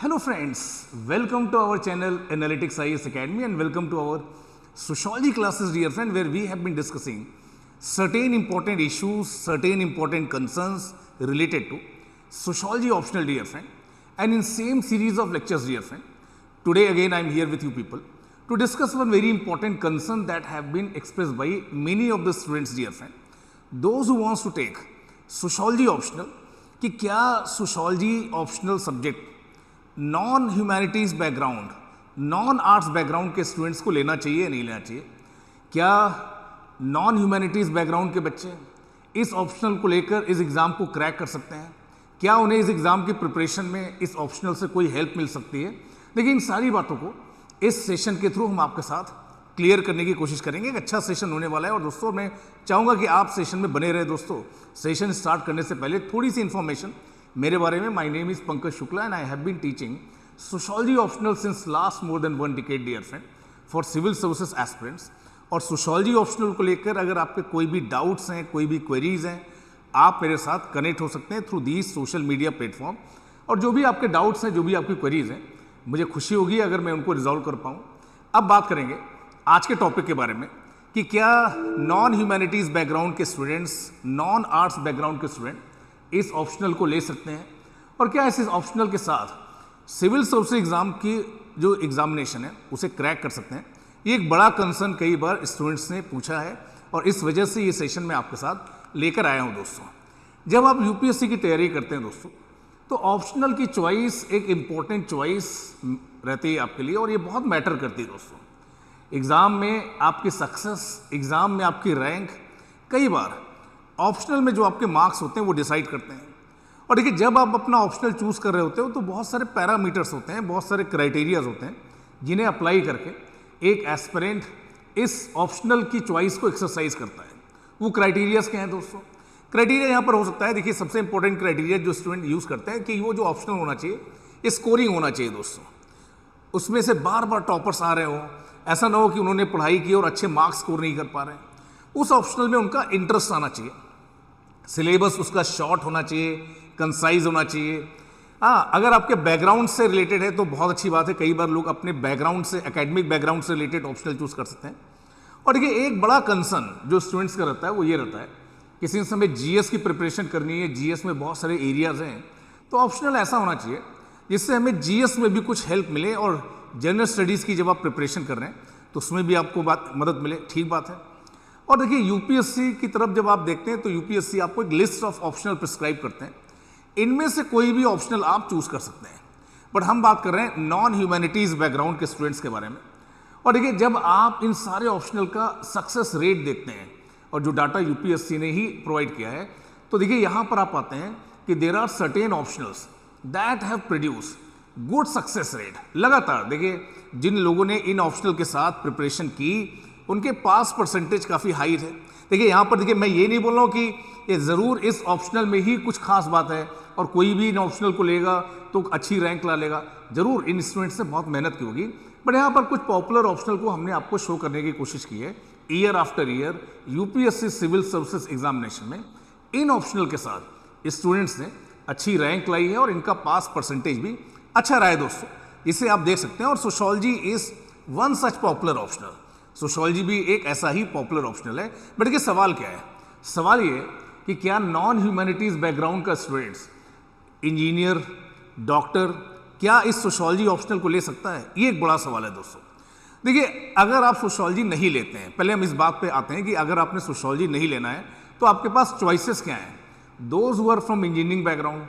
Hello friends, welcome to our channel Analytics IAS Academy and welcome to our sociology classes, dear friend, where we have been discussing certain important issues, certain important concerns related to sociology optional, dear friend. And in same series of lectures, dear friend, today again I am here with you people to discuss one very important concern that have been expressed by many of the students, dear friend. Those who wants to take sociology optional, कि क्या sociology optional subject non humanities background, non arts background के students को लेना चाहिए या नहीं लेना चाहिए? क्या नॉन ह्यूमैनिटीज बैकग्राउंड के बच्चे इस ऑप्शनल को लेकर इस एग्ज़ाम को क्रैक कर सकते हैं? क्या उन्हें इस एग्ज़ाम की प्रिपरेशन में इस ऑप्शनल से कोई हेल्प मिल सकती है? देखिए, इन सारी बातों को इस सेशन के थ्रू हम आपके साथ क्लियर करने की कोशिश करेंगे। एक अच्छा सेशन होने वाला है और दोस्तों मैं चाहूँगा कि आप सेशन में बने रहे। दोस्तों, सेशन स्टार्ट करने से पहले थोड़ी सी इन्फॉर्मेशन मेरे बारे में। My name is Pankaj Shukla and I have been teaching sociology optional since last more than 1 decade, dear friend, for civil services aspirants. और सोशोलॉजी ऑप्शनल को लेकर अगर आपके कोई भी डाउट्स हैं, कोई भी क्वेरीज हैं, आप मेरे साथ कनेक्ट हो सकते हैं through these social media platform. और जो भी आपके डाउट्स हैं, जो भी आपकी क्वेरीज हैं, मुझे खुशी होगी अगर मैं उनको रिजॉल्व कर पाऊँ। अब बात करेंगे आज के टॉपिक के बारे में कि क्या नॉन ह्यूमैनिटीज़ बैकग्राउंड के स्टूडेंट्स, नॉन आर्ट्स बैकग्राउंड के स्टूडेंट इस ऑप्शनल को ले सकते हैं, और क्या इस ऑप्शनल के साथ सिविल सर्विस एग्ज़ाम की जो एग्जामिनेशन है उसे क्रैक कर सकते हैं? ये एक बड़ा कंसर्न कई बार स्टूडेंट्स ने पूछा है और इस वजह से ये सेशन मैं आपके साथ लेकर आया हूँ। दोस्तों, जब आप यूपीएससी की तैयारी करते हैं दोस्तों, तो ऑप्शनल की चॉइस एक इम्पॉर्टेंट चॉइस रहती है आपके लिए और ये बहुत मैटर करती है। दोस्तों, एग्ज़ाम में आपकी सक्सेस, एग्ज़ाम में आपकी रैंक कई बार ऑप्शनल में जो आपके मार्क्स होते हैं वो डिसाइड करते हैं। और देखिए, जब आप अपना ऑप्शनल चूज़ कर रहे होते हो तो बहुत सारे पैरामीटर्स होते हैं, बहुत सारे क्राइटेरियाज होते हैं जिन्हें अप्लाई करके एक एस्पिरेंट इस ऑप्शनल की चॉइस को एक्सरसाइज करता है। वो क्राइटेरियाज क्या हैं दोस्तों? क्राइटेरिया यहाँ पर हो सकता है, देखिए सबसे इंपॉर्टेंट क्राइटेरिया जो स्टूडेंट यूज़ करते हैं कि वो जो ऑप्शनल होना चाहिए, स्कोरिंग होना चाहिए दोस्तों। उसमें से बार बार टॉपर्स आ रहे हो, ऐसा ना हो कि उन्होंने पढ़ाई की और अच्छे मार्क्स स्कोर नहीं कर पा रहे हैं। उस ऑप्शनल में उनका इंटरेस्ट आना चाहिए, सिलेबस उसका शॉर्ट होना चाहिए, कंसाइज होना चाहिए। हाँ, अगर आपके बैकग्राउंड से रिलेटेड है तो बहुत अच्छी बात है। कई बार लोग अपने बैकग्राउंड से, एकेडमिक बैकग्राउंड से रिलेटेड ऑप्शनल चूज कर सकते हैं। और देखिए, एक बड़ा कंसर्न जो स्टूडेंट्स का रहता है वो ये रहता है, किसी समय जीएस की प्रिपरेशन करनी है, जीएस में बहुत सारे एरियाज हैं, तो ऑप्शनल ऐसा होना चाहिए जिससे हमें जीएस में भी कुछ हेल्प मिले और जनरल स्टडीज़ की जब आप प्रिपरेशन कर रहे हैं तो उसमें भी आपको मदद मिले। ठीक बात है। और देखिए, यूपीएससी की तरफ जब आप देखते हैं तो यूपीएससी आपको एक लिस्ट ऑफ ऑप्शनल प्रिस्क्राइब करते हैं, इनमें से कोई भी ऑप्शनल आप चूज कर सकते हैं। बट हम बात कर रहे हैं नॉन ह्यूमैनिटीज बैकग्राउंड के स्टूडेंट्स के बारे में। और देखिए, जब आप इन सारे ऑप्शनल का सक्सेस रेट देखते हैं और जो डाटा यूपीएससी ने ही प्रोवाइड किया है, तो देखिए यहाँ पर आप पाते हैं कि there are certain optionals that have produce good success rate. लगातार देखिए, जिन लोगों ने इन ऑप्शनल के साथ प्रिपरेशन की उनके पास परसेंटेज काफ़ी हाई थे। देखिए, यहाँ पर देखिए, मैं ये नहीं बोल रहा हूँ कि ये ज़रूर इस ऑप्शनल में ही कुछ खास बात है और कोई भी इन ऑप्शनल को लेगा तो अच्छी रैंक ला लेगा। ज़रूर इन स्टूडेंट्स ने बहुत मेहनत की होगी, बट यहाँ पर कुछ पॉपुलर ऑप्शनल को हमने आपको शो करने की कोशिश की है। Year after year UPSC civil services examination में इन ऑप्शनल के साथ स्टूडेंट्स ने अच्छी रैंक लाई है और इनका पास परसेंटेज भी अच्छा रहा है दोस्तों। इसे आप देख सकते हैं। और sociology is one such popular optional. Sociology भी एक ऐसा ही पॉपुलर ऑप्शनल है। बट ये सवाल क्या है? सवाल ये कि क्या नॉन ह्यूमैनिटीज़ बैकग्राउंड का स्टूडेंट्स, इंजीनियर, डॉक्टर, क्या इस सोशोलॉजी ऑप्शनल को ले सकता है? ये एक बड़ा सवाल है दोस्तों। देखिए, अगर आप सोशोलॉजी नहीं लेते हैं, पहले हम इस बात पे आते हैं कि अगर आपने सोशोलॉजी नहीं लेना है तो आपके पास चॉइसेस क्या हैं? Those who are from engineering background,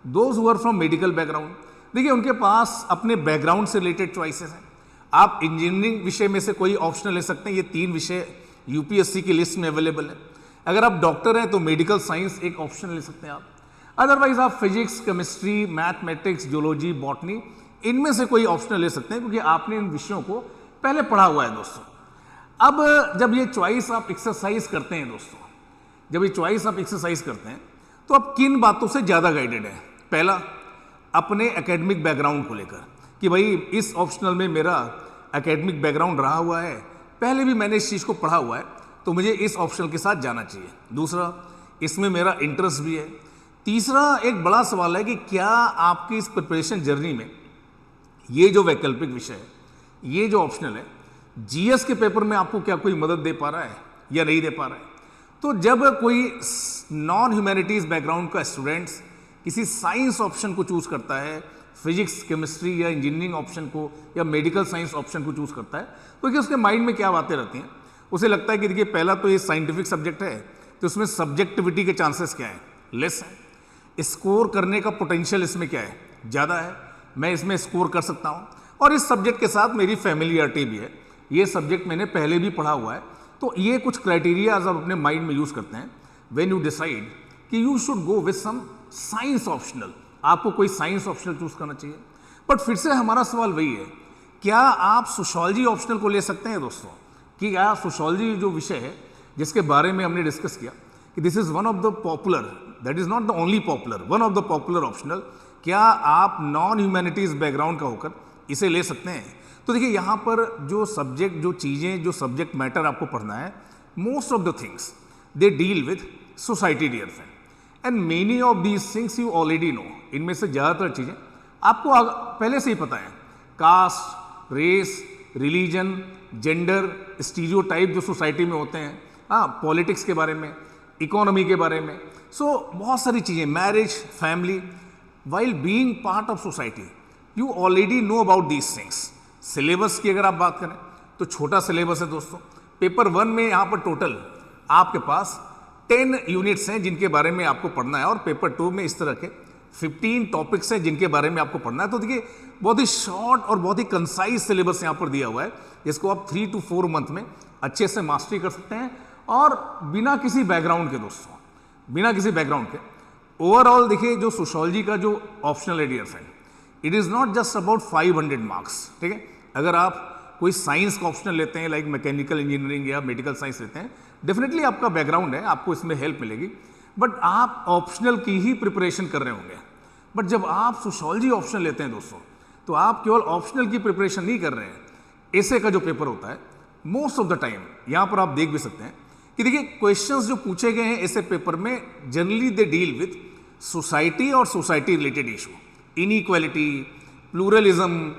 those who are from medical background, देखिए उनके पास अपने बैकग्राउंड से रिलेटेड चॉइसेस हैं। आप इंजीनियरिंग विषय में से कोई ऑप्शनल ले सकते हैं, ये 3 विषय यूपीएससी की लिस्ट में अवेलेबल है। अगर आप डॉक्टर हैं तो मेडिकल साइंस एक ऑप्शन ले सकते हैं आप। अदरवाइज आप physics, chemistry, mathematics, geology, botany, इनमें से कोई ऑप्शनल ले सकते हैं क्योंकि आपने इन विषयों को पहले पढ़ा हुआ है दोस्तों। अब जब ये चॉइस आप एक्सरसाइज करते हैं दोस्तों, जब ये चॉइस आप एक्सरसाइज करते हैं तो आप किन बातों से ज़्यादा गाइडेड है? पहला, अपने एकेडमिक बैकग्राउंड को लेकर कि भाई इस ऑप्शनल में मेरा एकेडमिक बैकग्राउंड रहा हुआ है, पहले भी मैंने इस चीज़ को पढ़ा हुआ है, तो मुझे इस ऑप्शनल के साथ जाना चाहिए। दूसरा, इसमें मेरा इंटरेस्ट भी है। तीसरा, एक बड़ा सवाल है कि क्या आपकी इस प्रिपरेशन जर्नी में ये जो वैकल्पिक विषय है, ये जो ऑप्शनल है, जीएस के पेपर में आपको क्या कोई मदद दे पा रहा है या नहीं दे पा रहा है? तो जब कोई नॉन ह्यूमैनिटीज बैकग्राउंड का स्टूडेंट्स किसी साइंस ऑप्शन को चूज करता है, फिजिक्स, केमिस्ट्री या इंजीनियरिंग ऑप्शन को या मेडिकल साइंस ऑप्शन को चूज करता है, तो कि उसके माइंड में क्या बातें रहती हैं? उसे लगता है कि देखिए पहला तो ये साइंटिफिक सब्जेक्ट है, तो इसमें सब्जेक्टिविटी के चांसेस क्या है? लेस है। स्कोर करने का पोटेंशियल इसमें क्या है? ज़्यादा है। मैं इसमें स्कोर कर सकता हूँ और इस सब्जेक्ट के साथ मेरी फैमिलियरिटी भी है, ये सब्जेक्ट मैंने पहले भी पढ़ा हुआ है। तो ये कुछ क्राइटेरियाज आप अपने माइंड में यूज़ करते हैं व्हेन यू डिसाइड कि you should go with some science optional, आपको कोई साइंस ऑप्शनल चूज करना चाहिए। बट फिर से हमारा सवाल वही है, क्या आप सोशियोलॉजी ऑप्शनल को ले सकते हैं दोस्तों? कि क्या सोशियोलॉजी जो विषय है जिसके बारे में हमने डिस्कस किया कि this is one of the popular, that is not the only popular, one of the popular optional, क्या आप नॉन ह्यूमैनिटीज बैकग्राउंड का होकर इसे ले सकते हैं? तो देखिए यहाँ पर जो सब्जेक्ट, जो चीज़ें, जो सब्जेक्ट मैटर आपको पढ़ना है, most of the things they deal with society dear friend, and many of these things you already know. इनमें से ज़्यादातर चीज़ें आपको पहले से ही पता है। Caste, race, religion, gender, stereotype जो सोसाइटी में होते हैं, हाँ, पॉलिटिक्स के बारे में, इकोनॉमी के बारे में, सो बहुत सारी चीज़ें, marriage, family, while being part of society you already know about these things. Syllabus की अगर आप बात करें तो छोटा सिलेबस है दोस्तों। पेपर 1 में यहाँ पर टोटल आपके पास 10 यूनिट्स हैं जिनके बारे में आपको पढ़ना है, और पेपर 2 में इस तरह के 15 टॉपिक्स हैं जिनके बारे में आपको पढ़ना है। तो देखिए बहुत ही शॉर्ट और बहुत ही कंसाइज सिलेबस यहाँ पर दिया हुआ है, जिसको आप 3 to 4 मंथ में अच्छे से मास्टरी कर सकते हैं, और बिना किसी बैकग्राउंड के दोस्तों, बिना किसी बैकग्राउंड के। ओवरऑल देखिए जो सोशियोलॉजी का जो ऑप्शनल है dear friend, it is not just about 500 marks, ठीक है? अगर आप कोई साइंस का ऑप्शनल लेते हैं, लाइक मैकेनिकल इंजीनियरिंग या मेडिकल साइंस लेते हैं, डेफिनेटली आपका बैकग्राउंड है, आपको इसमें हेल्प मिलेगी, बट आप ऑप्शनल की ही प्रिपरेशन कर रहे होंगे। बट जब आप सोशियोलॉजी ऑप्शनल लेते हैं दोस्तों, तो आप केवल ऑप्शनल की प्रिपरेशन नहीं कर रहे हैं, ऐसे का जो पेपर होता है मोस्ट ऑफ द टाइम, यहाँ पर आप देख भी सकते हैं कि देखिए क्वेश्चंस जो पूछे गए हैं ऐसे पेपर में, generally they deal with society और society related issue, inequality, pluralism,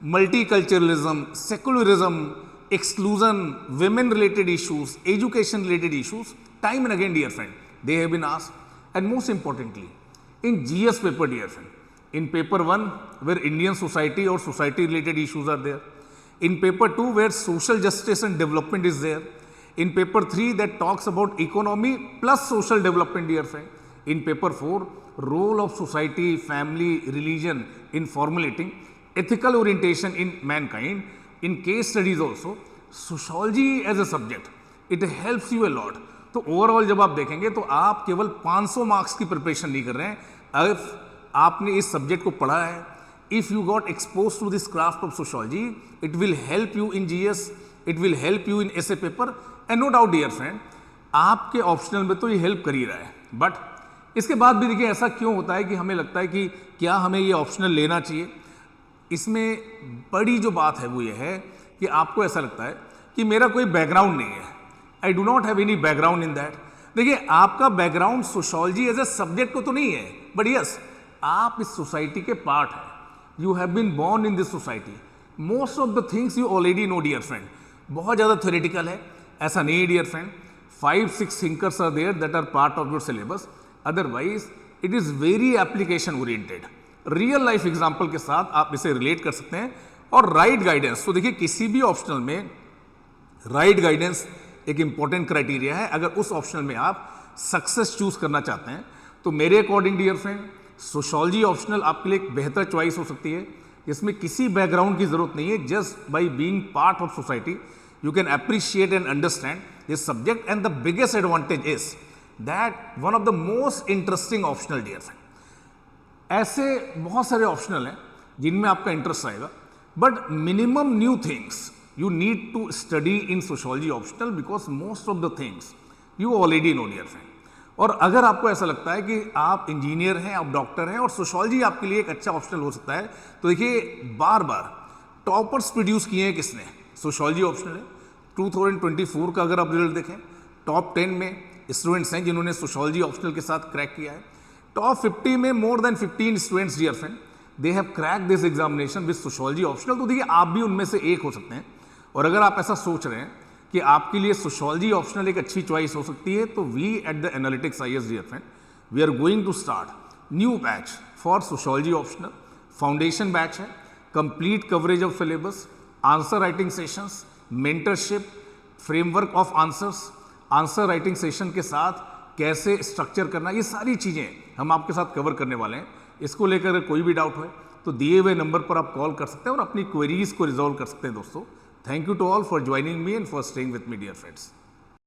multiculturalism, secularism, exclusion, women related issues, education related issues, time and again dear friend, they have been asked. And most importantly, in GS paper dear friend, in paper 1 where Indian society or society related issues are there, in paper 2 where social justice and development is there, in paper 3 that talks about economy plus social development dear friend, in paper 4 role of society, family, religion in formulating ethical orientation in mankind, in case studies also, sociology as a subject, it helps you a lot. तो overall जब आप देखेंगे तो आप केवल 500 marks की preparation नहीं कर रहे हैं। अगर आपने इस सब्जेक्ट को पढ़ा है, if you got expose to this craft of sociology, it will help you in GS, it will help you in ऐसे paper, and no doubt dear friend, आपके ऑप्शनल में तो ये हेल्प कर ही रहा है। बट इसके बाद भी देखिए ऐसा क्यों होता है कि हमें लगता है कि क्या हमें ये ऑप्शनल लेना चाहिए? इसमें बड़ी जो बात है वो ये है कि आपको ऐसा लगता है कि मेरा कोई बैकग्राउंड नहीं है, I do not have any background in that. देखिए आपका background sociology as a subject को तो नहीं है, बट यस आप इस सोसाइटी के पार्ट हैं, you have been born in this society, most of the things you already know dear friend. बहुत ज़्यादा थ्योरेटिकल है ऐसा नहीं है dear friend, 5-6 thinkers are there that are part of your syllabus, otherwise it is very application oriented, real life example के साथ आप इसे रिलेट कर सकते हैं। और राइट गाइडेंस, तो देखिए किसी भी ऑप्शनल में राइट गाइडेंस एक इंपॉर्टेंट क्राइटेरिया है। अगर उस ऑप्शनल में आप सक्सेस चूज करना चाहते हैं तो मेरे according dear friend sociology optional आपके लिए एक बेहतर चॉइस हो सकती है, जिसमें किसी बैकग्राउंड की जरूरत नहीं है। Just by being part of society you can appreciate and understand this subject, and the biggest advantage is that one of the most interesting optional dear friend. ऐसे बहुत सारे ऑप्शनल हैं जिनमें आपका इंटरेस्ट आएगा, but minimum new things you need to study in sociology optional because most of the things you already know dear friend. और अगर आपको ऐसा लगता है कि आप इंजीनियर हैं, आप डॉक्टर हैं और सोशियोलॉजी आपके लिए एक अच्छा ऑप्शनल हो सकता है, तो देखिए बार बार टॉपर्स प्रोड्यूस किए हैं किसने? सोशियोलॉजी ऑप्शनल है। 2024 का अगर आप रिजल्ट देखें, टॉप 10 में स्टूडेंट्स हैं जिन्होंने सोशियोलॉजी ऑप्शनल के साथ क्रैक किया है। टॉप 50 में more than 15 students dear friend they have crack this examination with sociology optional. तो देखिए आप भी उनमें से एक हो सकते हैं। और अगर आप ऐसा सोच रहे हैं कि आपके लिए सोशियोलॉजी ऑप्शनल एक अच्छी चॉइस हो सकती है, तो we at the Analytics IAS dear friend, we are going to start new batch for sociology optional. Foundation batch है, complete coverage of syllabus, answer writing sessions, mentorship, framework of answers, answer writing session के साथ कैसे structure करना, ये सारी चीज़ें हम आपके साथ कवर करने वाले हैं। इसको लेकर अगर कोई भी डाउट है तो दिए हुए नंबर पर आप कॉल कर सकते हैं और अपनी क्वेरीज को रिजॉल्व कर सकते हैं दोस्तों। Thank you to all for joining me and for staying with me dear friends.